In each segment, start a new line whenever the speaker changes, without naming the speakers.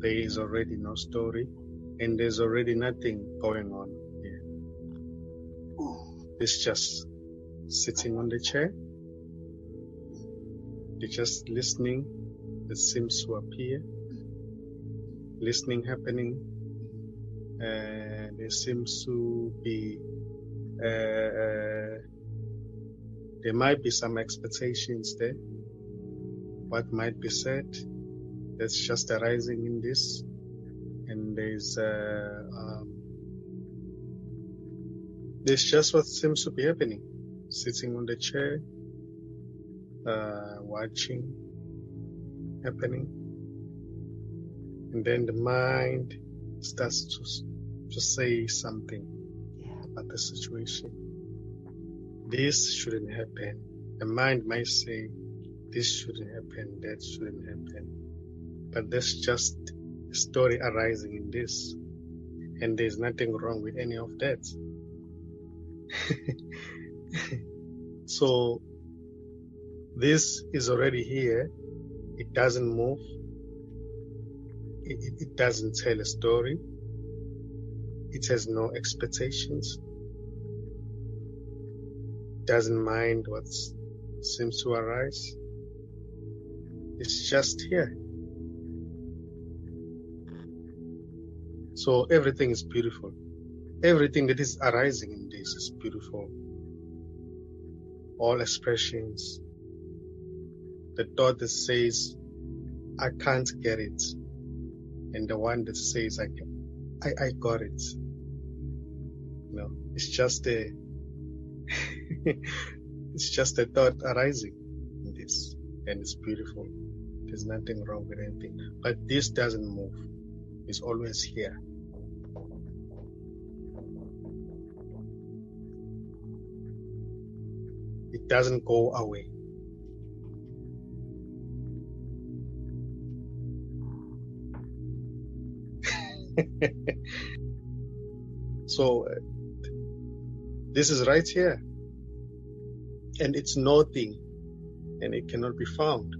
there is already no story, and there's already nothing going on here. It's just sitting on the chair. You're just listening. It seems to appear. Listening happening. There seems to be, there might be some expectations there. What might be said, that's just arising in this. And there's just what seems to be happening. Sitting on the chair, watching happening. And then the mind starts to say something about the situation. This shouldn't happen. The mind might say, this shouldn't happen, that shouldn't happen. But there's just a story arising in this. And there's nothing wrong with any of that. So, this is already here. It doesn't move. It doesn't tell a story. It has no expectations. Doesn't mind what seems to arise. It's just here. So everything is beautiful. Everything that is arising in this is beautiful. All expressions. The thought that says, I can't get it. And the one that says, I got it. No, it's just a it's just a thought arising in this, and it's beautiful. There's nothing wrong with anything. But this doesn't move. It's always here. It doesn't go away. So this is right here, and it's nothing, and it cannot be found.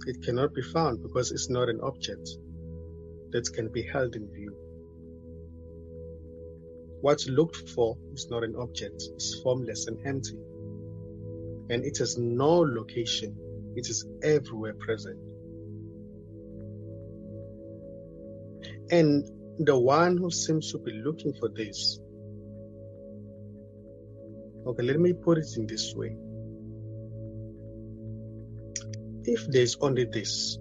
It cannot be found because it's not an object that can be held in view. What's looked for is not an object. It's formless and empty, and it has no location. It is everywhere present. And the one who seems to be looking for this, okay, let me put it in this way. If there's only this,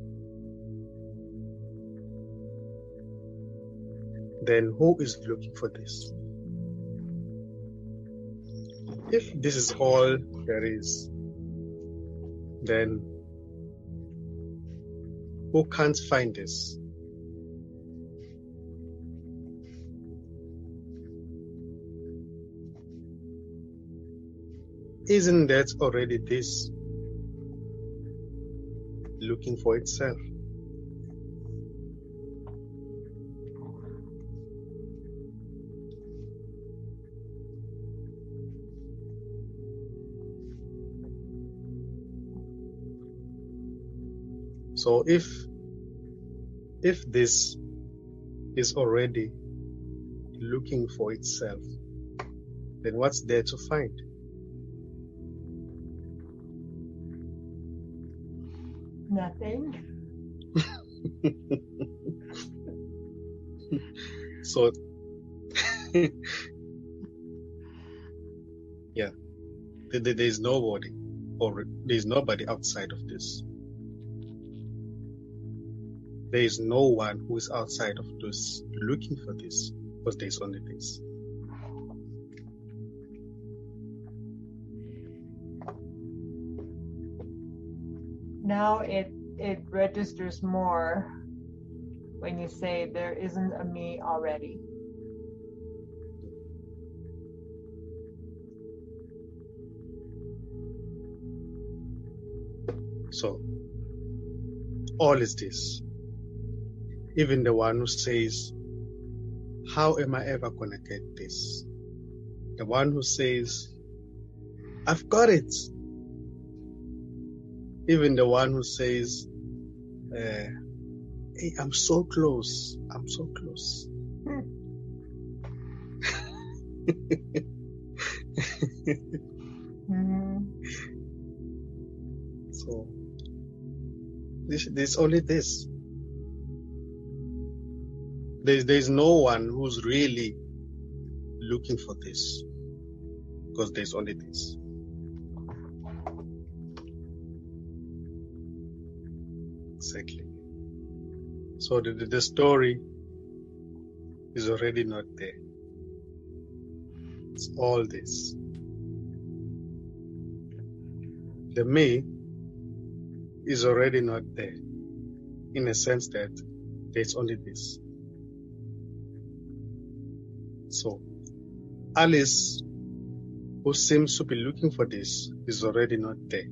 then who is looking for this? If this is all there is, then who can't find this? Isn't that already this looking for itself? So if this is already looking for itself, then what's there to find?
Nothing.
So, yeah, there's nobody, or there's nobody outside of this. There is no one who is outside of this looking for this, because there's only this.
Now it registers more when you say there isn't a me already.
So, all is this. Even the one who says, how am I ever going to get this? The one who says, I've got it. Even the one who says, hey, I'm so close. I'm so close. So there's only this. There's no one who's really looking for this, because there's only this. Exactly. So the story is already not there. It's all this. The me is already not there, in a sense that there's only this. So Alice, who seems to be looking for this, is already not there,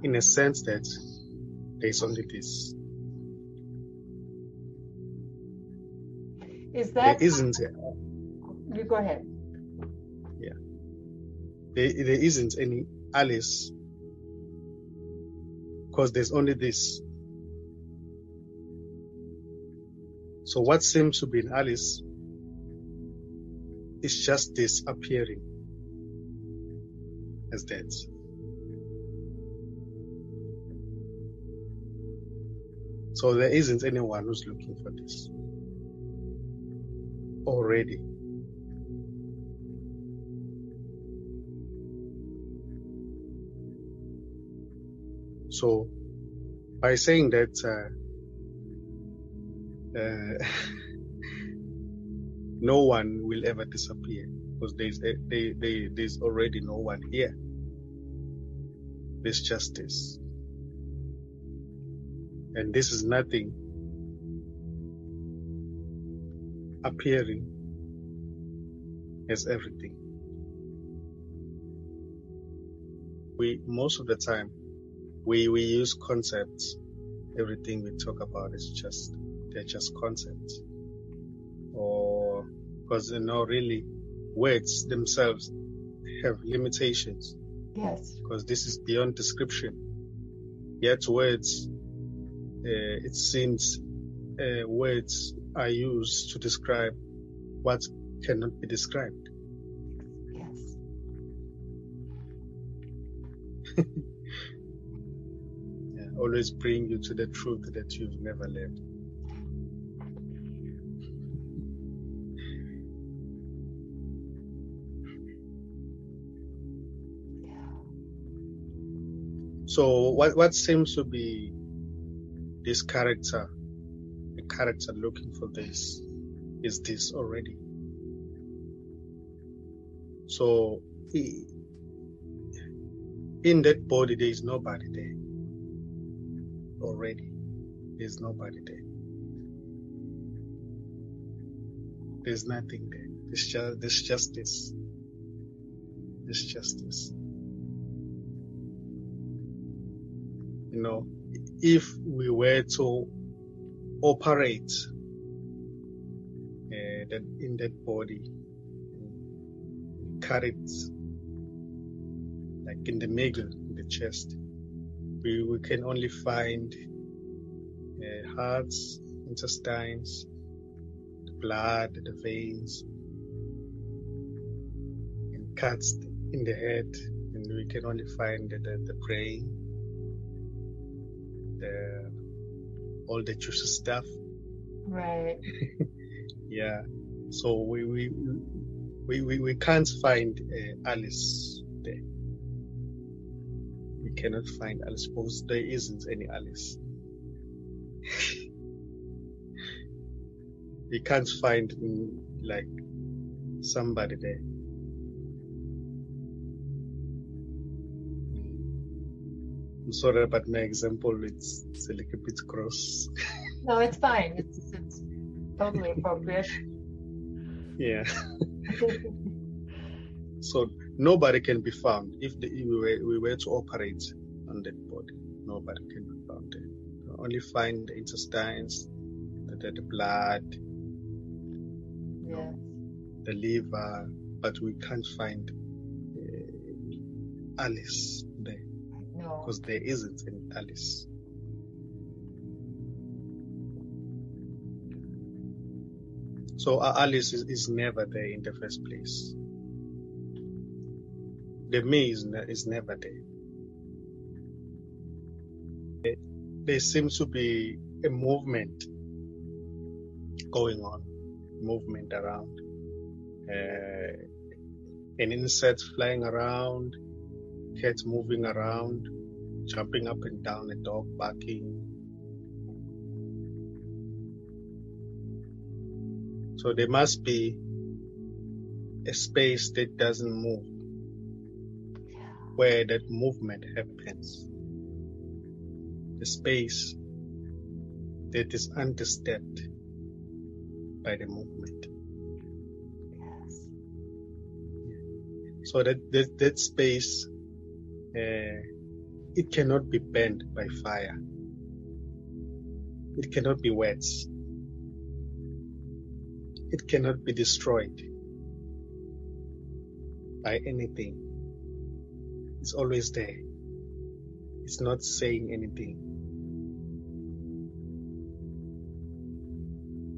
in a sense that there's only this.
Is that?
There isn't.
You go ahead.
Yeah. There isn't any Alice, because there's only this. So what seems to be in Alice is just this appearing as that. So there isn't anyone who's looking for this already. So by saying that no one will ever disappear, because there's already no one here. There's just this. And this is nothing appearing as everything. Most of the time, we use concepts. Everything we talk about they're just concepts. Or, because really, words themselves have limitations.
Yes.
Because this is beyond description. Yet words, it seems words are used to describe what cannot be described.
Yes.
Yeah, always bring you to the truth that you've never lived. So what seems to be this character, the character looking for this, is this already. So in that body, there is nobody there. Already, there's nobody there. There's nothing there. There's just this. There's just this. You know, if we were to operate in that body, carried like in the middle, in the chest, we can only find hearts, intestines, the blood, the veins, and cuts in the head, and we can only find the brain, all the juicy stuff.
Right.
Yeah. So we can't find Alice there. We cannot find Alice because there isn't any Alice. We can't find like somebody there. I'm sorry about my example. It's a little bit gross.
No, it's fine. It's totally appropriate.
Yeah. So nobody can be found if we were to operate on that body. Nobody can be found there. We only find the intestines, the blood,
Yeah.
the liver, but we can't find Alice there.
No.
because there isn't any Alice. So Alice is never there in the first place. The me is never there. There seems to be a movement going on, movement around. An insect flying around, cats moving around, jumping up and down, a dog barking. So there must be a space that doesn't move, where that movement happens. The space that is undisturbed by the movement.
Yes.
So that space, it cannot be burned by fire. It cannot be wet. It cannot be destroyed by anything. It's always there. It's not saying anything.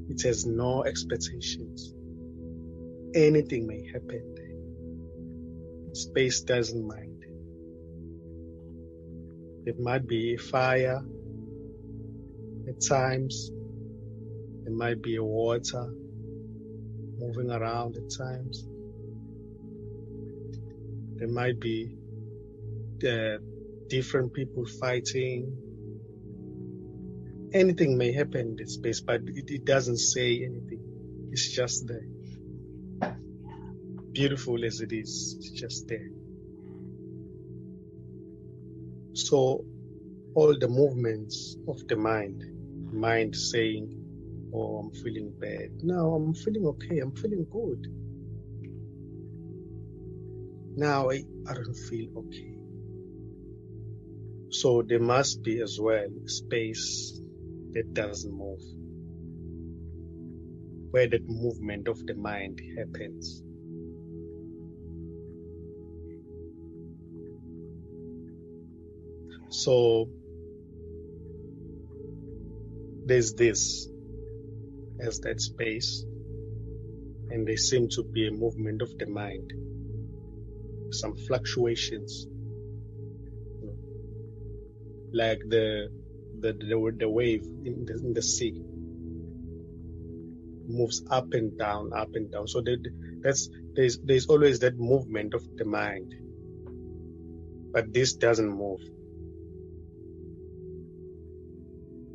It has no expectations. Anything may happen there. Space doesn't mind. It might be a fire at times. It might be a water moving around at times. There might be different people fighting. Anything may happen in this space, but it doesn't say anything. It's just there. Beautiful as it is, it's just there. So all the movements of the mind saying, oh, I'm feeling bad. No, I'm feeling okay. I'm feeling good. Now I don't feel okay. So there must be as well space that doesn't move, where that movement of the mind happens. So there's this as that space, and there seem to be a movement of the mind, some fluctuations, like the wave in the sea moves up and down. So there's always that movement of the mind, but this doesn't move.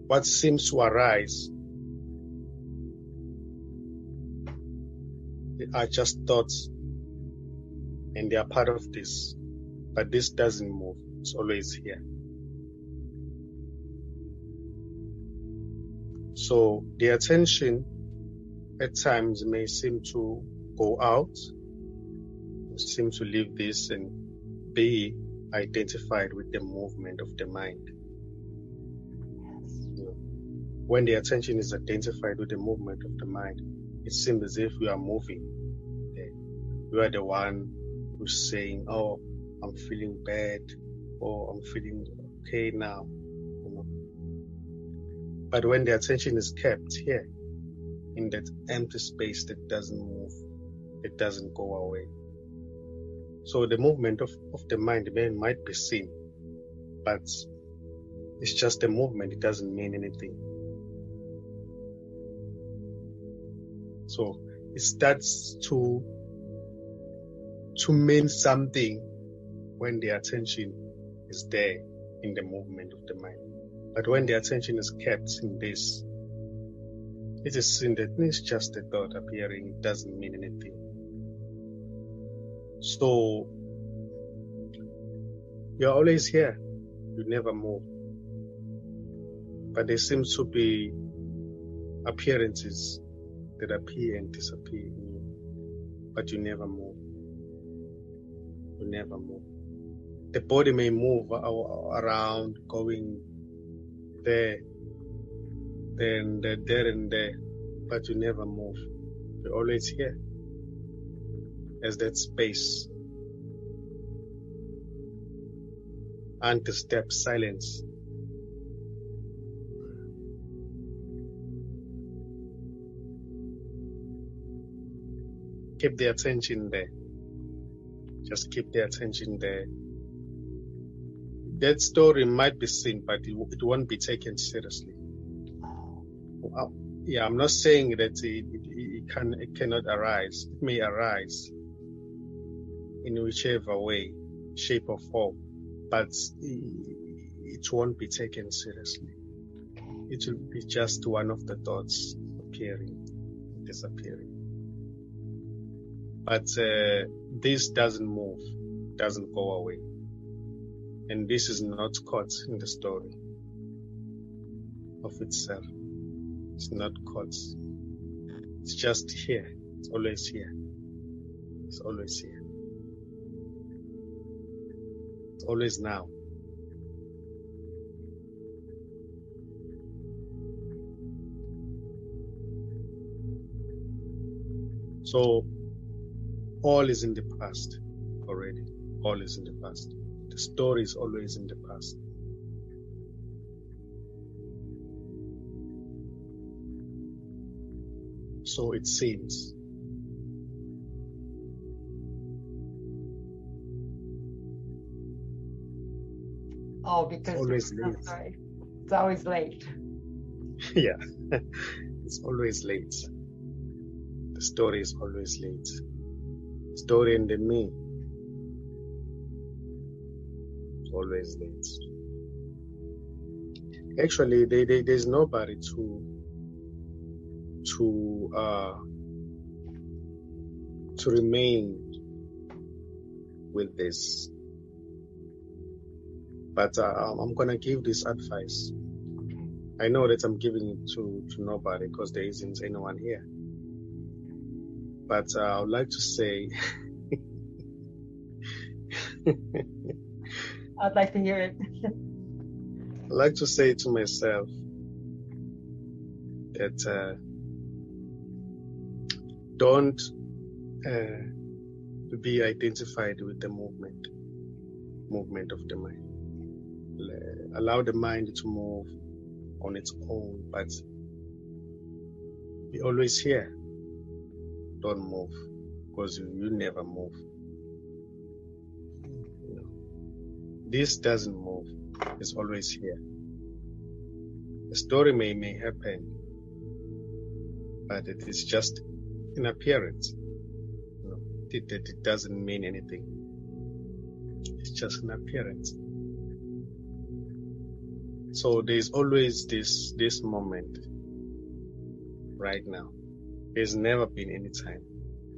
What seems to arise are just thoughts, and they are part of this, but this doesn't move. It's always here. So the attention at times may seem to go out, seem to leave this and be identified with the movement of the mind. When the attention is identified with the movement of the mind, it seems as if we are moving. You are the one who's saying, oh, I'm feeling bad, or I'm feeling okay now. But when the attention is kept here, in that empty space that doesn't move, it doesn't go away. So the movement of the mind might be seen, but it's just a movement. It doesn't mean anything. So it starts to mean something when the attention is there in the movement of the mind. But when the attention is kept in this, it is seen that it's just a thought appearing. It doesn't mean anything. So you're always here. You never move. But there seems to be appearances that appear and disappear, but you never move. You never move. The body may move around, going there, then there and there, but you never move. You're always here as that space. undisturbed silence. Keep the attention there. Just keep the attention there. That story might be seen, but it won't be taken seriously. Yeah, I'm not saying that it cannot arise. It may arise in whichever way, shape or form, but it won't be taken seriously. It will be just one of the thoughts appearing, disappearing. But this doesn't move, doesn't go away. And this is not caught in the story of itself. It's not caught. It's just here. It's always here. It's always here. It's always now. So all is in the past already. All is in the past. The story is always in the past. So it seems.
Oh, because
It's always late.
sorry. It's always late.
Yeah, it's always late. The story is always late. The story and the me is always late. Actually, there's nobody to remain with this. But I'm gonna give this advice. I know that I'm giving it to nobody because there isn't anyone here. But I would like to say,
I'd like to hear it.
I'd like to say to myself that don't be identified with the movement of the mind. Allow the mind to move on its own, but be always here. Don't move, because you never move. This doesn't move. It's always here. The story may happen, but it is just an appearance. It doesn't mean anything. It's just an appearance. So there's always this moment right now. There's never been any time.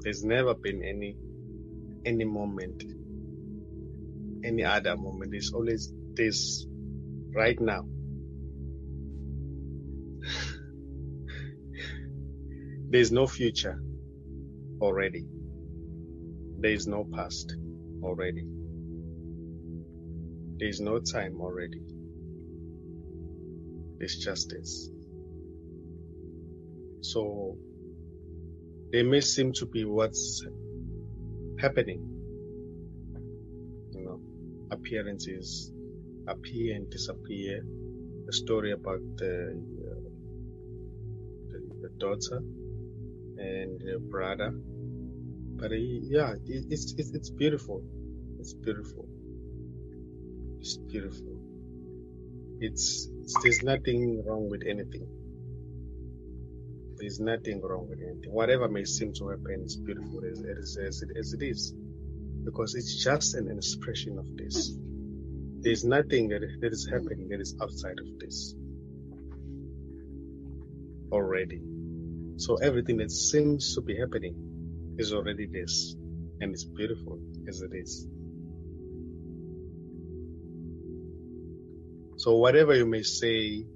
There's never been any moment, any other moment. There's always this right now. There's no future already. There's no past already. There's no time already. There's just this. So there may seem to be what's happening. Appearances appear and disappear. The story about the daughter and the brother. But it's beautiful. It's beautiful. It's beautiful. There's nothing wrong with anything. There's nothing wrong with anything. Whatever may seem to happen is beautiful as it is. Because it's just an expression of this. There's nothing that is happening that is outside of this already. So everything that seems to be happening is already this. And it's beautiful as it is. So whatever you may say,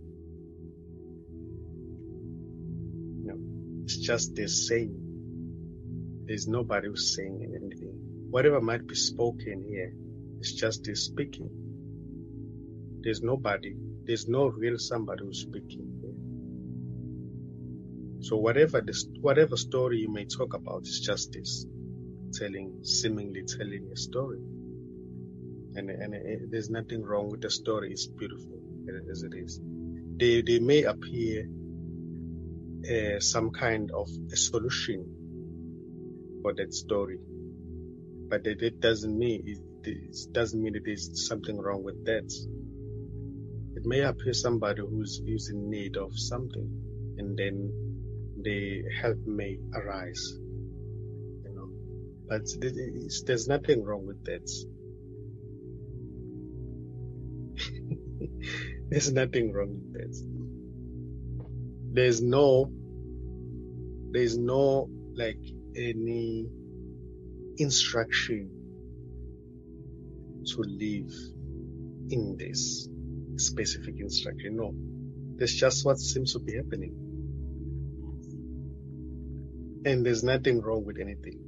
it's just the same. There's nobody who's saying anything. Whatever might be spoken here, it's just the speaking. There's nobody. There's no real somebody who's speaking here. So whatever story you may talk about is just this, seemingly telling a story. and there's nothing wrong with the story. It's beautiful as it is. They may appear some kind of a solution for that story, but it doesn't mean it doesn't mean that there's something wrong with that. It may appear somebody who's in need of something, and then the help may arise, but there's nothing wrong with that. There's nothing wrong with that. There's no like any instruction to live in this specific instruction. No, that's just what seems to be happening, and there's nothing wrong with anything.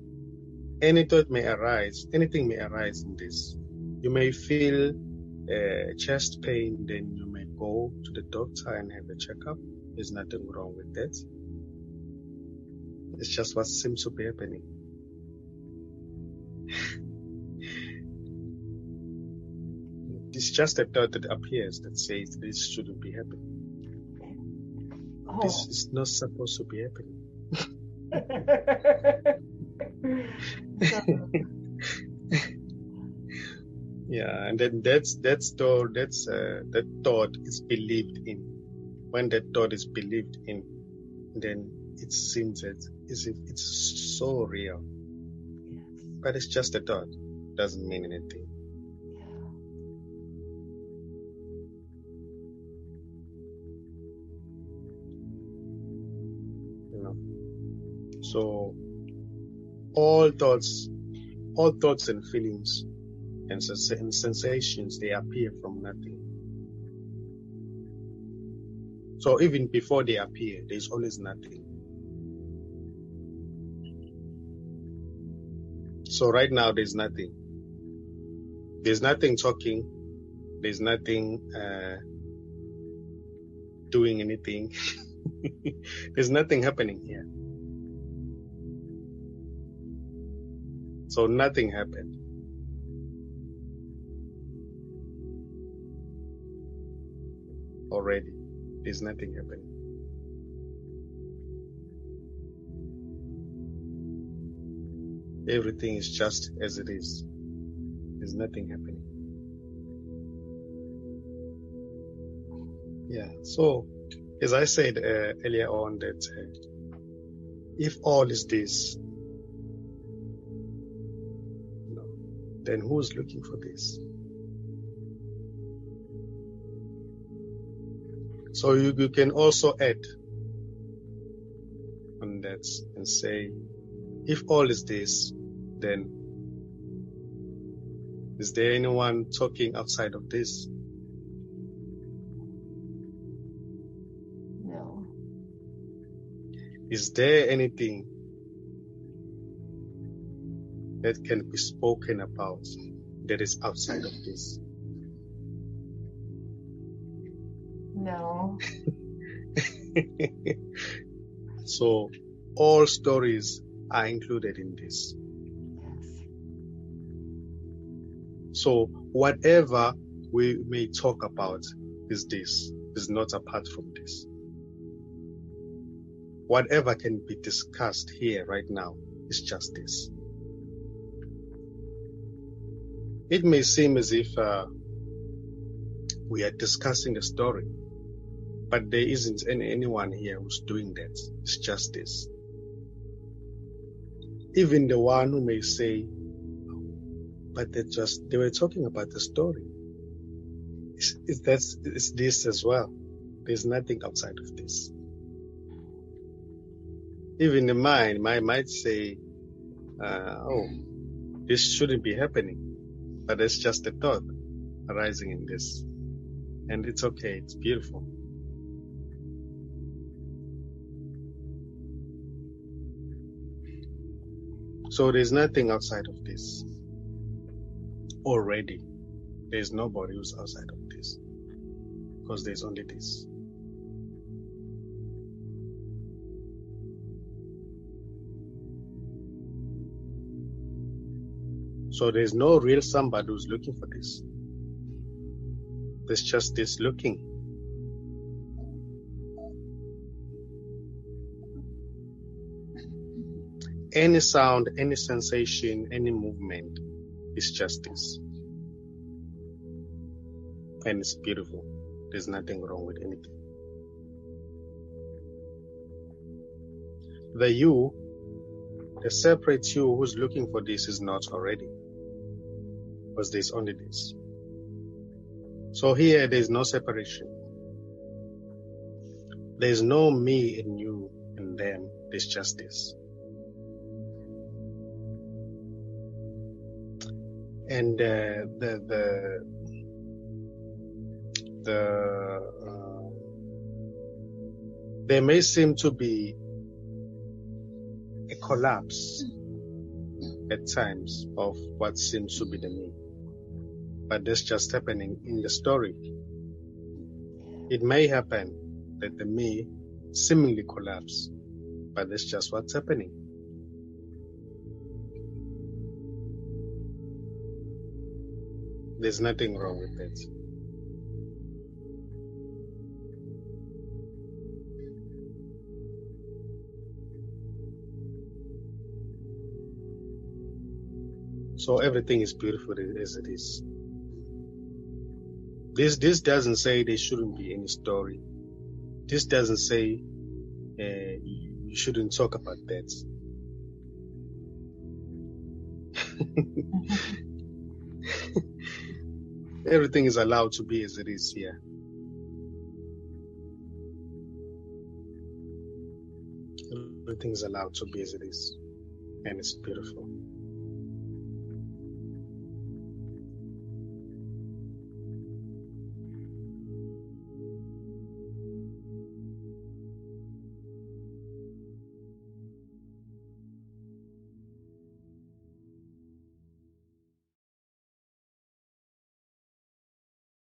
Any thought may arise, anything may arise in this. You may feel chest pain, then you may go to the doctor and have a checkup. There's nothing wrong with that. It's just what seems to be happening. It's just a thought that appears that says this shouldn't be happening.
Oh.
This is not supposed to be happening. Yeah, and then that thought is believed in. When that thought is believed in, then it seems that it's so real.
Yes.
But it's just a thought. Doesn't mean anything. So all thoughts and feelings and sensations, they appear from nothing. So even before they appear, there's always nothing. So right now, there's nothing. There's nothing talking. There's nothing doing anything. There's nothing happening here. So nothing happened. Already, there's nothing happening. Everything is just as it is. There's nothing happening. Yeah, so as I said earlier on, that if all is this, then who's looking for this? So you can also add on that and say, if all is this, then is there anyone talking outside of this?
No.
Is there anything that can be spoken about that is outside of this?
No.
So all stories are included in this.
Yes.
So whatever we may talk about is not apart from this. Whatever can be discussed here right now is just this. It may seem as if we are discussing a story, but there isn't anyone here who's doing that. It's just this. Even the one who may say, but they were talking about the story. It's this as well. There's nothing outside of this. Even the mind might say, this shouldn't be happening. But it's just a thought arising in this. And it's okay, it's beautiful. So there's nothing outside of this. Already, there's nobody who's outside of this. Because there's only this. So there's no real somebody who's looking for this. There's just this looking. Any sound, any sensation, any movement is just this. And it's beautiful. There's nothing wrong with anything. The you, the separate you who's looking for this is not already. Because there's only this. So here there's no separation. There's no me and you and them. There's just this. And there may seem to be a collapse at times of what seems to be the me. But that's just happening in the story. It may happen that the me seemingly collapse, but that's just what's happening. There's nothing wrong with that. So everything is beautiful as it is. This doesn't say there shouldn't be any story. This doesn't say you shouldn't talk about that. Everything is allowed to be as it is here. Everything is allowed to be as it is. And it's beautiful.